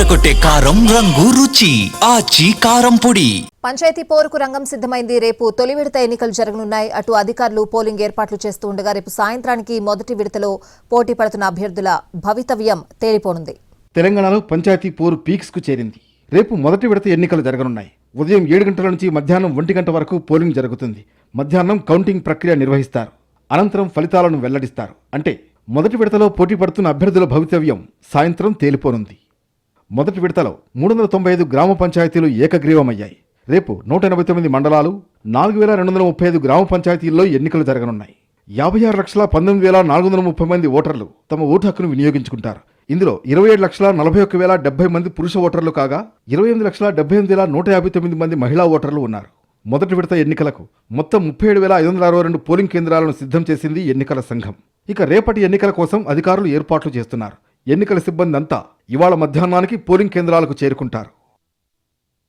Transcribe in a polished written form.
అదరగొట్టే కారం రంగు రుచి ఆచి కారం పొడి. పంచాయతీ పోరుకు రంగం సిద్ధమైంది. రేపు తొలి విడత ఎన్నికలు జరగనున్నాయి. అటు అధికారులు పోలింగ్ ఏర్పాట్లు చేస్తూ ఉండగా రేపు సాయంత్రానికి మొదటి విడతలో పోటీ పడుతున్న అభ్యర్థుల భవితవ్యం తేలిపోనుంది. తెలంగాణలో పంచాయతీ పోరు పీక్స్ కు చేరింది. రేపు మొదటి విడత ఎన్నికలు జరగనున్నాయి. ఉదయం 7 గంటల నుంచి మధ్యాహ్నం 1 గంట వరకు పోలింగ్ జరుగుతుంది. మధ్యాహ్నం కౌంటింగ్ ప్రక్రియ నిర్వహిస్తారు. అనంతరం ఫలితాలను వెల్లడిస్తారు. అంటే మొదటి విడతలో పోటీ పడుతున్న అభ్యర్థుల భవితవ్యం సాయంత్రం తేలిపోనుంది. మొదటి విడతలో 395 గ్రామ పంచాయతీలు ఏకగ్రీవమయ్యాయి. రేపు 189 మండలాలు, 4235 గ్రామ పంచాయతీల్లో ఎన్నికలు జరగనున్నాయి. 56,19,430 మంది ఓటర్లు తమ ఓటు హక్కును వినియోగించుకుంటారు. ఇందులో 27,41,070 మంది పురుష ఓటర్లు కాగా 28,78,159 మంది మహిళా ఓటర్లు ఉన్నారు. మొదటి విడత ఎన్నికలకు మొత్తం 37,562 పోలింగ్ కేంద్రాలను సిద్ధం చేసింది ఎన్నికల సంఘం. ఇక రేపటి ఎన్నికల కోసం అధికారులు ఏర్పాట్లు చేస్తున్నారు. ఎన్నికల సిబ్బంది అంతా ఇవాళ మధ్యాహ్నానికి పోలింగ్ కేంద్రాలకు చేరుకుంటారు.